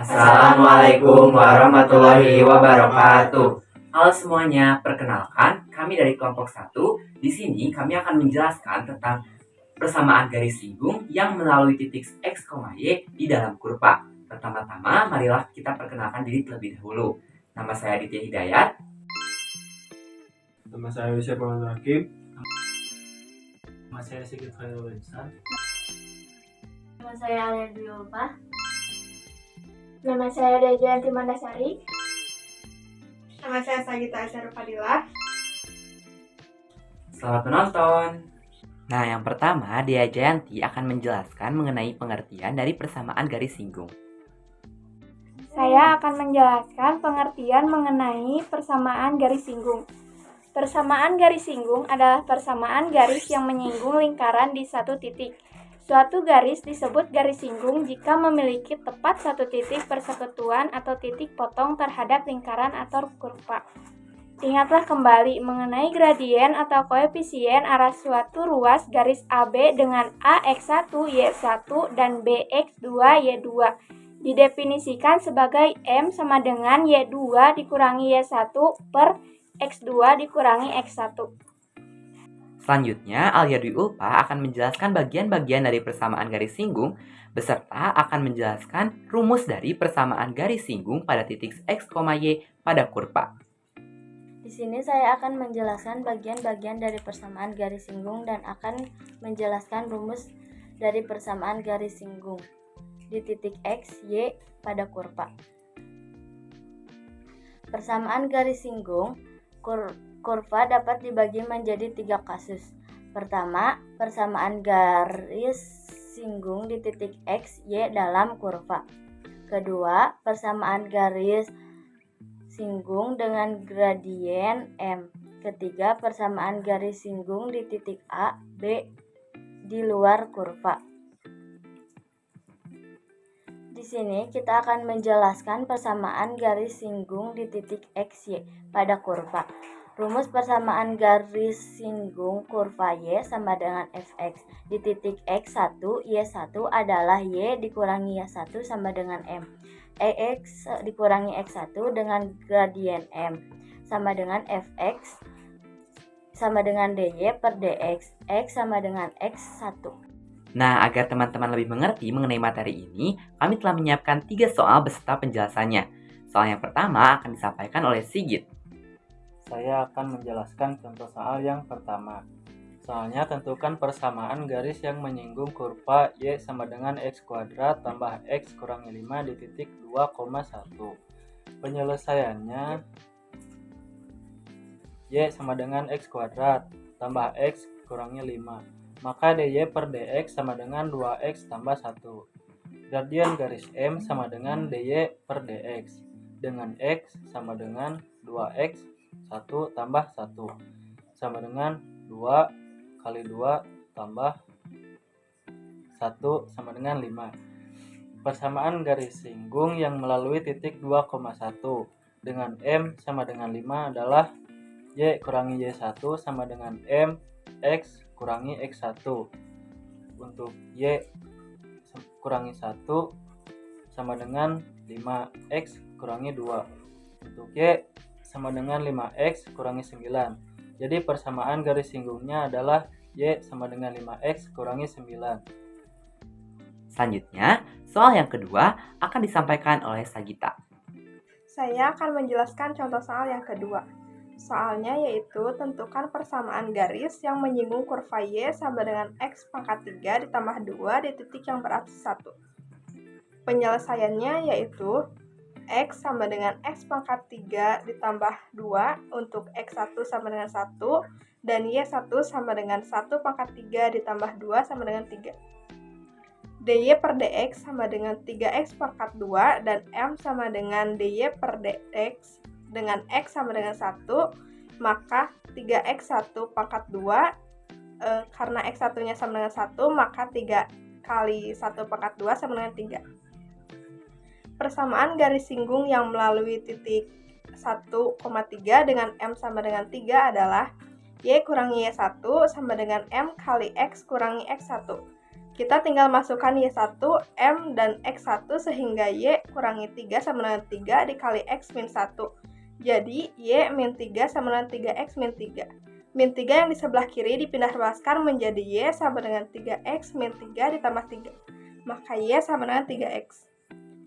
Assalamualaikum warahmatullahi wabarakatuh. Halo semuanya, perkenalkan kami dari kelompok 1. Di sini kami akan menjelaskan tentang persamaan garis singgung yang melalui titik X, Y di dalam kurva. Pertama-tama, marilah kita perkenalkan diri terlebih dahulu. Nama saya Aditya Hidayat. Nama saya Yusuf Muhammad Hakim. Nama saya Sigit Khairul Ihsan. Nama saya Alia Dwi Ulfa. Nama saya Dejanti Mandasari. Nama saya Sagita Asyarul Fadilah. Selamat menonton. Nah, yang pertama, Dea Jayanti akan menjelaskan mengenai pengertian dari persamaan garis singgung. Saya akan menjelaskan pengertian mengenai persamaan garis singgung. Persamaan garis singgung adalah persamaan garis yang menyinggung lingkaran di satu titik. Suatu garis disebut garis singgung jika memiliki tepat satu titik persekutuan atau titik potong terhadap lingkaran atau kurva. Ingatlah kembali mengenai gradien atau koefisien arah suatu ruas garis AB dengan AX1, Y1, dan BX2, Y2. Didefinisikan sebagai M sama dengan Y2 dikurangi Y1 per X2 dikurangi X1. Selanjutnya, Alia Dwi Ulfa akan menjelaskan bagian-bagian dari persamaan garis singgung beserta akan menjelaskan rumus dari persamaan garis singgung pada titik X, Y pada kurva. Di sini saya akan menjelaskan bagian-bagian dari persamaan garis singgung dan akan menjelaskan rumus dari persamaan garis singgung di titik X, Y pada kurva. Persamaan garis singgung kurva dapat dibagi menjadi 3 kasus. Pertama, persamaan garis singgung di titik X, Y dalam kurva. Kedua, persamaan garis singgung dengan gradien M. Ketiga, persamaan garis singgung di titik A, B di luar kurva. Di sini kita akan menjelaskan persamaan garis singgung di titik X, Y pada kurva. Rumus persamaan garis singgung kurva Y sama dengan Fx. Di titik X1, Y1 adalah Y dikurangi Y1 sama dengan M. X dikurangi X1 dengan gradien M sama dengan Fx sama dengan dy per dx. X sama dengan X1. Nah, agar teman-teman lebih mengerti mengenai materi ini, kami telah menyiapkan 3 soal beserta penjelasannya. Soal yang pertama akan disampaikan oleh Sigit. Saya akan menjelaskan contoh soal yang pertama. Soalnya tentukan persamaan garis yang menyinggung kurva Y sama dengan X kuadrat tambah X kurangi 5 di titik 2,1. Penyelesaiannya Y sama dengan X kuadrat tambah X kurangi 5. Maka dy per dx sama dengan 2x tambah 1. Gradien garis M sama dengan dy per dx. Dengan x sama dengan 2x 1 tambah 1 sama dengan 2 kali 2 tambah 1 sama dengan 5. Persamaan garis singgung yang melalui titik 2,1 dengan M sama dengan 5 adalah Y kurangi Y1 sama dengan M X kurangi X1. Untuk Y kurangi 1 sama dengan 5X kurangi 2. Untuk Y sama dengan 5X kurangi 9. Jadi persamaan garis singgungnya adalah Y sama dengan 5X kurangi 9. Selanjutnya, soal yang kedua akan disampaikan oleh Sagita. Saya akan menjelaskan contoh soal yang kedua. Soalnya yaitu tentukan persamaan garis yang menyinggung kurva Y sama dengan X pangkat 3 ditambah 2 di titik yang berabsis 1. Penyelesaiannya yaitu X sama dengan X pangkat 3 ditambah 2 untuk X1 sama dengan 1 dan Y1 sama dengan 1 pangkat 3 ditambah 2 sama dengan 3. dy per dx sama dengan 3x pangkat 2 dan M sama dengan dy per dx dengan X sama dengan 1, maka 3x1 pangkat 2 karena X1 nya sama dengan 1, maka 3 kali 1 pangkat 2 sama dengan 3. Persamaan garis singgung yang melalui titik 1,3 dengan M sama dengan 3 adalah Y kurangi Y1 sama dengan M kali X kurangi X1. Kita tinggal masukkan Y1, M, dan X1 sehingga Y kurangi 3 sama dengan 3 dikali X min 1. Jadi, Y min 3 sama dengan 3X min 3. Min 3 yang di sebelah kiri dipindah ruaskan menjadi Y sama dengan 3X min 3 ditambah 3. Maka Y sama dengan 3X.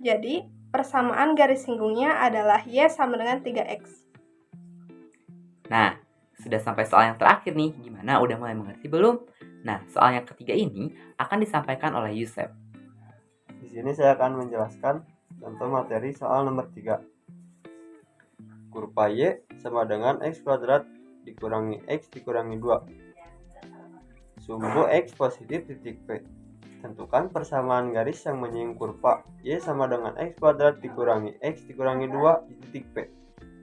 Jadi, persamaan garis singgungnya adalah Y sama dengan 3X. Nah, sudah sampai soal yang terakhir nih. Gimana? Udah mulai mengerti belum? Nah, soal yang ketiga ini akan disampaikan oleh Yusef. Di sini saya akan menjelaskan contoh materi soal nomor 3. Kurva Y sama dengan X kuadrat dikurangi X dikurangi 2. Sumbu X positif titik P. Tentukan persamaan garis yang menyinggung kurva Y sama dengan X kuadrat dikurangi X dikurangi 2 di titik P.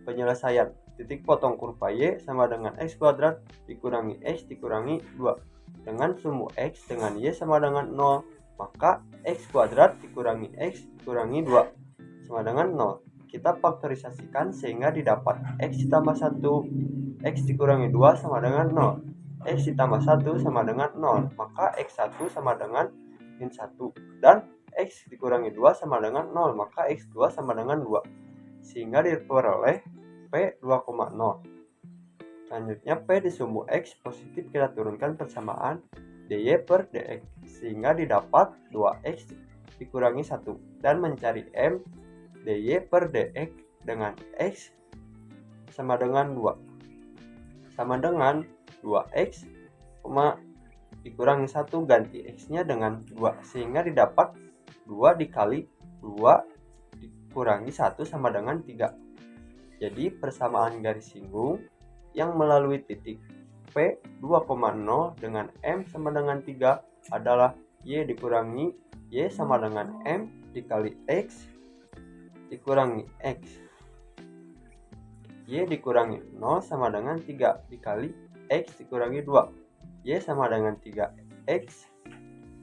Penyelesaian. Titik potong kurva Y sama dengan X kuadrat dikurangi X dikurangi 2. Dengan sumbu X dengan Y sama dengan 0, maka X kuadrat dikurangi X dikurangi 2 sama dengan 0. Kita faktorisasikan sehingga didapat X ditambah 1, X dikurangi 2 sama dengan 0. X ditambah 1 sama dengan 0, maka X1 sama dengan min 1. Dan X dikurangi 2 sama dengan 0, maka X2 sama dengan 2. Sehingga diperoleh P 2,0. Selanjutnya P di sumbu X positif kita turunkan persamaan dy per dx sehingga didapat 2x dikurangi 1 dan mencari M dy per dx dengan x sama dengan 2 sama dengan 2x, dikurangi 1 ganti x-nya dengan 2 sehingga didapat 2 dikali 2 dikurangi 1 sama dengan 3. Jadi persamaan garis singgung yang melalui titik P 2,0 dengan M sama dengan 3 adalah Y dikurangi Y sama dengan M dikali X dikurangi X. Y dikurangi 0 sama dengan 3 dikali X dikurangi 2. Y sama dengan 3X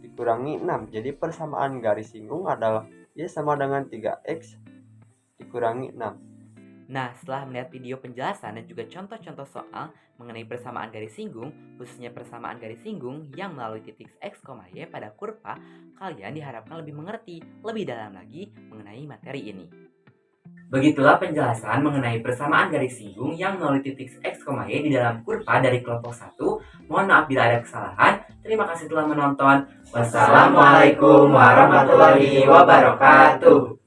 dikurangi 6. Jadi persamaan garis singgung adalah Y sama dengan 3X dikurangi 6. Nah, setelah melihat video penjelasan dan juga contoh-contoh soal mengenai persamaan garis singgung, khususnya persamaan garis singgung yang melalui titik X, Y pada kurva, kalian diharapkan lebih mengerti lebih dalam lagi mengenai materi ini. Begitulah penjelasan mengenai persamaan garis singgung yang melalui titik X, Y di dalam kurva dari kelompok 1. Mohon maaf bila ada kesalahan. Terima kasih telah menonton. Wassalamualaikum warahmatullahi wabarakatuh.